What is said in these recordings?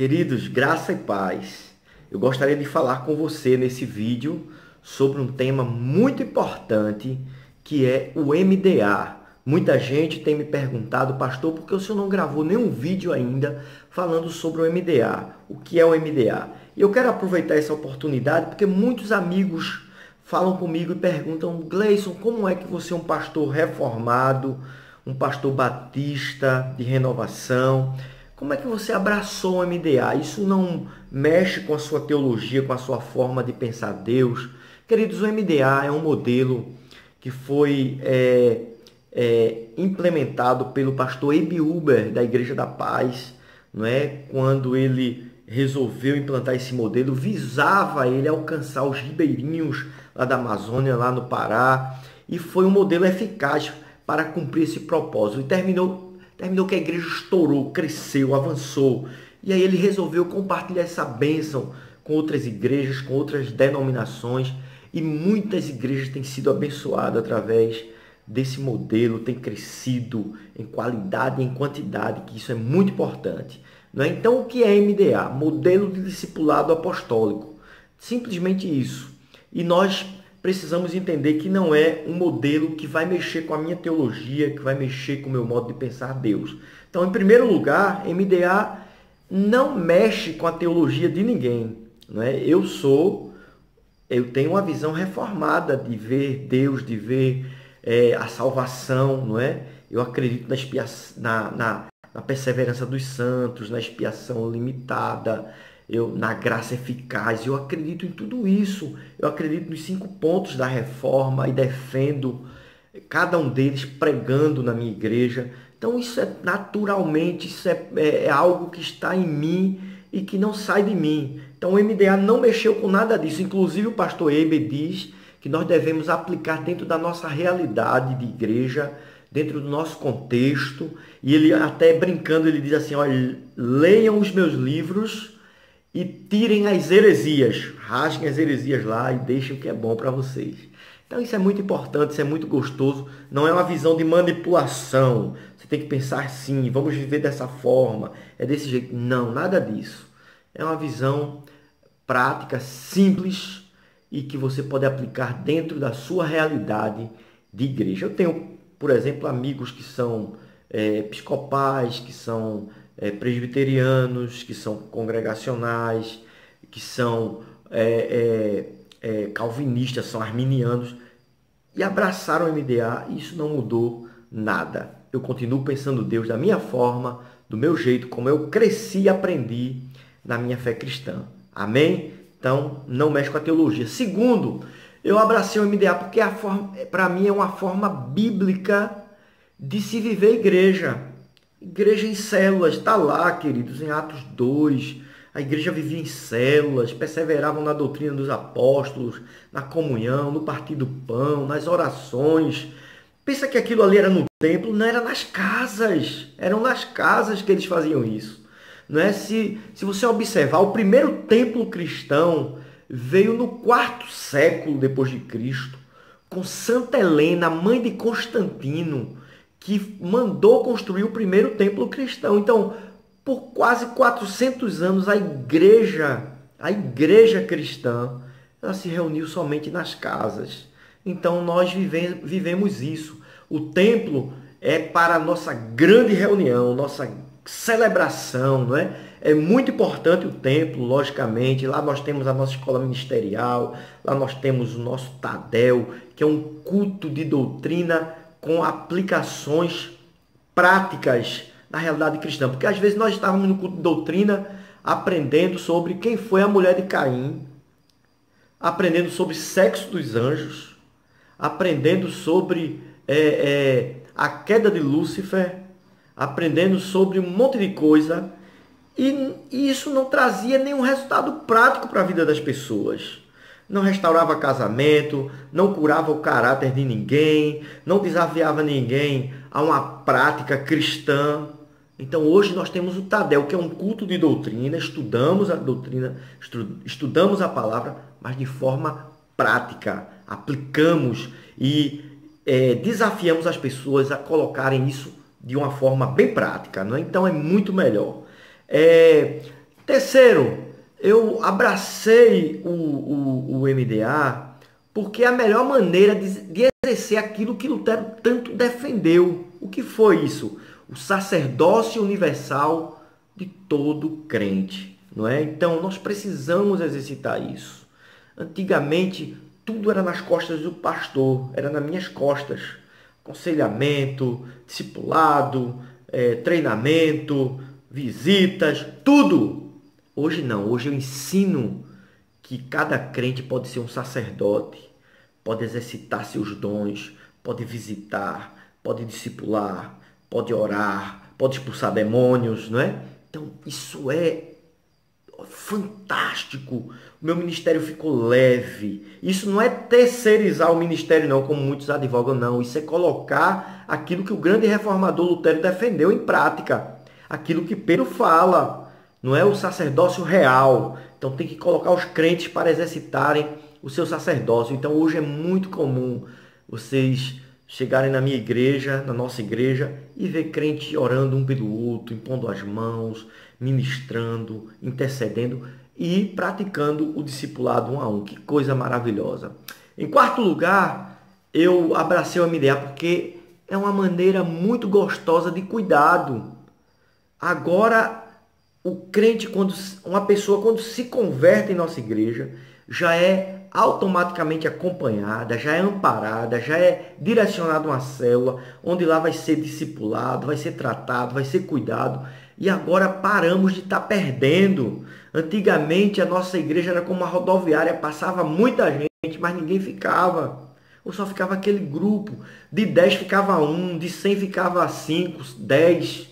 Queridos, graça e paz. Eu gostaria de falar com você nesse vídeo sobre um tema muito importante que é o MDA. Muita gente tem me perguntado, pastor, por que o senhor não gravou nenhum vídeo ainda falando sobre o MDA? O que é o MDA? E eu quero aproveitar essa oportunidade porque muitos amigos falam comigo e perguntam, Gleison, como é que você é um pastor reformado, um pastor batista de renovação? Como é que você abraçou o MDA? Isso não mexe com a sua teologia, com a sua forma de pensar Deus? Queridos, o MDA é um modelo que foi implementado pelo pastor Ebi Huber, da Igreja da Paz, não é? Quando ele resolveu implantar esse modelo, visava ele alcançar os ribeirinhos lá da Amazônia, lá no Pará, e foi um modelo eficaz para cumprir esse propósito. E terminou que a igreja estourou, cresceu, avançou. E aí ele resolveu compartilhar essa bênção com outras igrejas, com outras denominações. E muitas igrejas têm sido abençoadas através desse modelo, têm crescido em qualidade e em quantidade, que isso é muito importante. Não é? Então, o que é MDA? Modelo de discipulado apostólico. Simplesmente isso. E nós precisamos entender que não é um modelo que vai mexer com a minha teologia, que vai mexer com o meu modo de pensar Deus. Então, em primeiro lugar, MDA não mexe com a teologia de ninguém. Não é? Eu tenho uma visão reformada de ver Deus, de ver a salvação, não é? Eu acredito na perseverança dos santos, na expiação limitada, na graça eficaz. Eu acredito em tudo isso. Eu acredito nos 5 pontos da reforma e defendo cada um deles pregando na minha igreja. Então isso é naturalmente, isso é algo que está em mim e que não sai de mim. Então o MDA não mexeu com nada disso. Inclusive o pastor Eber diz que nós devemos aplicar dentro da nossa realidade de igreja, dentro do nosso contexto. E ele até brincando, ele diz assim, olha, leiam os meus livros e tirem as heresias, rasguem as heresias lá e deixem o que é bom para vocês. Então isso é muito importante, isso é muito gostoso, não é uma visão de manipulação, você tem que pensar assim, vamos viver dessa forma, é desse jeito. Não, nada disso. É uma visão prática, simples e que você pode aplicar dentro da sua realidade de igreja. Eu tenho, por exemplo, amigos que são episcopais, que são presbiterianos, que são congregacionais, que são calvinistas, são arminianos, e abraçaram o MDA, e isso não mudou nada. Eu continuo pensando Deus da minha forma, do meu jeito, como eu cresci e aprendi na minha fé cristã. Amém? Então, não mexe com a teologia. Segundo, eu abracei o MDA porque para mim é uma forma bíblica de se viver igreja. Igreja em células, está lá, queridos, em Atos 2. A igreja vivia em células, perseveravam na doutrina dos apóstolos, na comunhão, no partir do pão, nas orações. Pensa que aquilo ali era no templo, não era nas casas. Eram nas casas que eles faziam isso. Não é? Se você observar, o primeiro templo cristão veio no 4º século depois de Cristo, com Santa Helena, mãe de Constantino, que mandou construir o primeiro templo cristão. Então, por quase 400 anos, a igreja cristã, ela se reuniu somente nas casas. Então, nós vivemos isso. O templo é para a nossa grande reunião, nossa celebração, não é? É muito importante o templo, logicamente. Lá nós temos a nossa escola ministerial, lá nós temos o nosso Tadel, que é um culto de doutrina com aplicações práticas na realidade cristã. Porque às vezes nós estávamos no culto de doutrina aprendendo sobre quem foi a mulher de Caim, aprendendo sobre sexo dos anjos, aprendendo sobre a queda de Lúcifer, aprendendo sobre um monte de coisa, e isso não trazia nenhum resultado prático para a vida das pessoas. Não restaurava casamento, não curava o caráter de ninguém, não desafiava ninguém a uma prática cristã. Então hoje nós temos o Tadel, que é um culto de doutrina, estudamos a doutrina, estudamos a palavra, mas de forma prática, aplicamos e desafiamos as pessoas a colocarem isso de uma forma bem prática, não é? Então é muito melhor. Terceiro, eu abracei o MDA porque é a melhor maneira de exercer aquilo que Lutero tanto defendeu. O que foi isso? O sacerdócio universal de todo crente, não é? Então, nós precisamos exercitar isso. Antigamente, tudo era nas costas do pastor, era nas minhas costas. Aconselhamento, discipulado, treinamento, visitas, tudo. Hoje não, hoje eu ensino que cada crente pode ser um sacerdote, pode exercitar seus dons, pode visitar, pode discipular, pode orar, pode expulsar demônios, não é? Então, isso é fantástico. O meu ministério ficou leve. Isso não é terceirizar o ministério, não, como muitos advogam, não. Isso é colocar aquilo que o grande reformador Lutero defendeu em prática. Aquilo que Pedro fala. Não é o sacerdócio real. Então tem que colocar os crentes para exercitarem o seu sacerdócio. Então hoje é muito comum vocês chegarem na minha igreja, na nossa igreja, e ver crente orando um pelo outro, impondo as mãos, ministrando, intercedendo e praticando o discipulado um a um. Que coisa maravilhosa. Em quarto lugar, eu abracei o MDA porque é uma maneira muito gostosa de cuidado. Agora, o crente, uma pessoa quando se converte em nossa igreja, já é automaticamente acompanhada, já é amparada, já é direcionada a uma célula, onde lá vai ser discipulado, vai ser tratado, vai ser cuidado. E agora paramos de estar perdendo. Antigamente a nossa igreja era como uma rodoviária, passava muita gente, mas ninguém ficava. Ou só ficava aquele grupo. De 10 ficava 1, de 100 ficava 5, 10.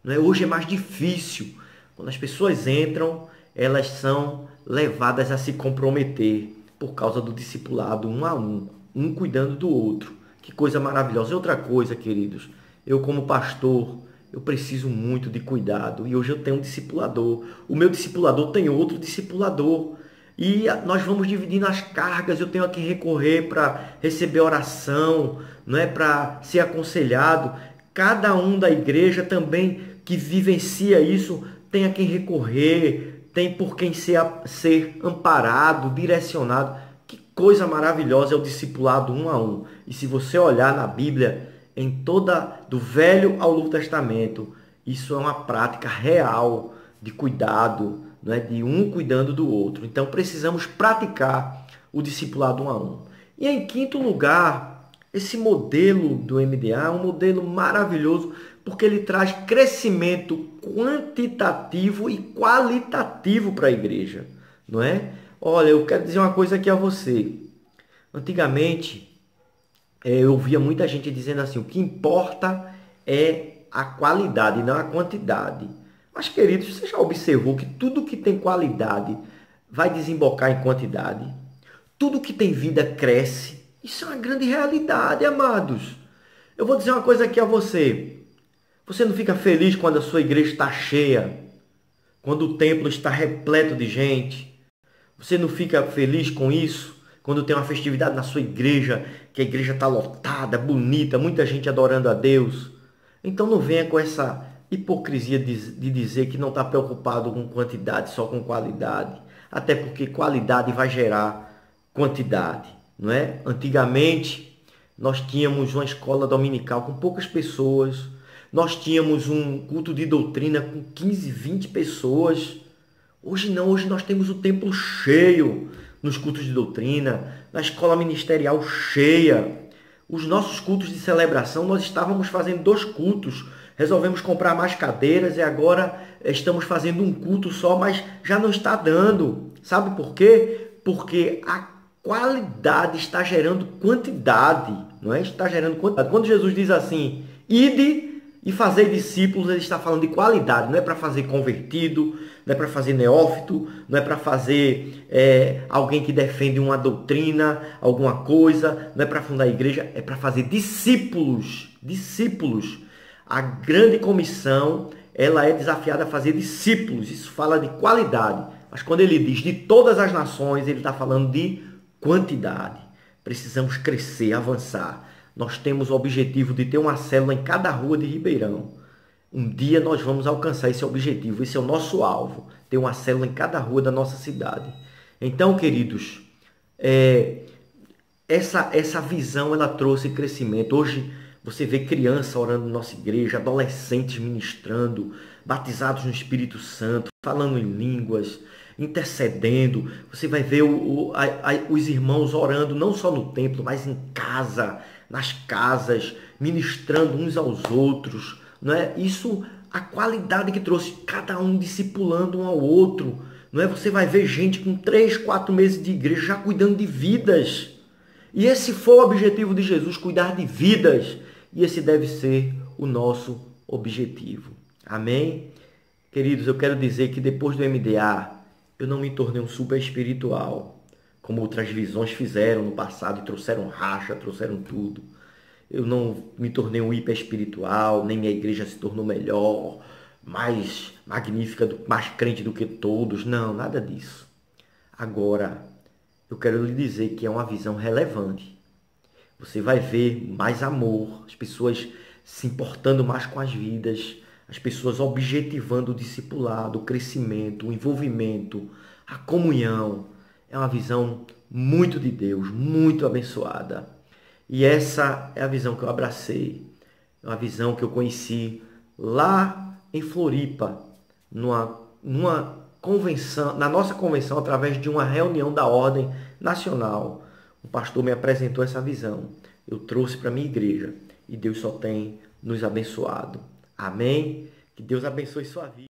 Não é? Hoje é mais difícil. Quando as pessoas entram, elas são levadas a se comprometer por causa do discipulado um a um cuidando do outro. Que coisa maravilhosa. E outra coisa, queridos, eu como pastor, eu preciso muito de cuidado. E hoje eu tenho um discipulador. O meu discipulador tem outro discipulador. E nós vamos dividindo as cargas. Eu tenho a quem recorrer para receber oração, não é, para ser aconselhado. Cada um da igreja também que vivencia isso tem a quem recorrer, tem por quem ser amparado, direcionado. Que coisa maravilhosa é o discipulado um a um. E se você olhar na Bíblia, do Velho ao Novo Testamento, isso é uma prática real de cuidado, não é? De um cuidando do outro. Então precisamos praticar o discipulado um a um. E em quinto lugar, esse modelo do MDA é um modelo maravilhoso porque ele traz crescimento quantitativo e qualitativo para a igreja, não é? Olha, eu quero dizer uma coisa aqui a você. Antigamente, eu via muita gente dizendo assim, o que importa é a qualidade, não a quantidade. Mas, queridos, você já observou que tudo que tem qualidade vai desembocar em quantidade? Tudo que tem vida cresce. Isso é uma grande realidade, amados. Eu vou dizer uma coisa aqui a você. Você não fica feliz quando a sua igreja está cheia? Quando o templo está repleto de gente? Você não fica feliz com isso? Quando tem uma festividade na sua igreja, que a igreja está lotada, bonita, muita gente adorando a Deus? Então não venha com essa hipocrisia de dizer que não está preocupado com quantidade, só com qualidade. Até porque qualidade vai gerar quantidade, não é? Antigamente, nós tínhamos uma escola dominical com poucas pessoas. Nós tínhamos um culto de doutrina com 15, 20 pessoas. Hoje não, hoje nós temos o templo cheio nos cultos de doutrina, na escola ministerial cheia. Os nossos cultos de celebração, nós estávamos fazendo 2 cultos. Resolvemos comprar mais cadeiras e agora estamos fazendo um culto só, mas já não está dando. Sabe por quê? Porque a qualidade está gerando quantidade, não é? Está gerando quantidade. Quando Jesus diz assim, ide e fazer discípulos, ele está falando de qualidade. Não é para fazer convertido, não é para fazer neófito, não é para fazer alguém que defende uma doutrina, alguma coisa, não é para fundar a igreja, é para fazer discípulos. Discípulos. A grande comissão, ela é desafiada a fazer discípulos. Isso fala de qualidade. Mas quando ele diz de todas as nações, ele está falando de quantidade. Precisamos crescer, avançar. Nós temos o objetivo de ter uma célula em cada rua de Ribeirão. Um dia nós vamos alcançar esse objetivo, esse é o nosso alvo, ter uma célula em cada rua da nossa cidade. Então, queridos, é, essa visão ela trouxe crescimento. Hoje você vê criança orando na nossa igreja, adolescentes ministrando, batizados no Espírito Santo, falando em línguas, intercedendo. Você vai ver os irmãos orando não só no templo, mas em casa, nas casas, ministrando uns aos outros. Não é? Isso, a qualidade que trouxe, cada um discipulando um ao outro. Não é? Você vai ver gente com 3, 4 meses de igreja já cuidando de vidas. E esse foi o objetivo de Jesus, cuidar de vidas. E esse deve ser o nosso objetivo. Amém? Queridos, eu quero dizer que depois do MDA, eu não me tornei um super espiritual, como outras visões fizeram no passado e trouxeram racha, trouxeram tudo. Eu não me tornei um hiper espiritual, nem minha igreja se tornou melhor, mais magnífica, mais crente do que todos. Não, nada disso. Agora, eu quero lhe dizer que é uma visão relevante. Você vai ver mais amor, as pessoas se importando mais com as vidas, as pessoas objetivando o discipulado, o crescimento, o envolvimento, a comunhão. É uma visão muito de Deus, muito abençoada. E essa é a visão que eu abracei. É uma visão que eu conheci lá em Floripa, numa convenção, na nossa convenção, através de uma reunião da Ordem Nacional. O pastor me apresentou essa visão. Eu trouxe para a minha igreja. E Deus só tem nos abençoado. Amém? Que Deus abençoe sua vida.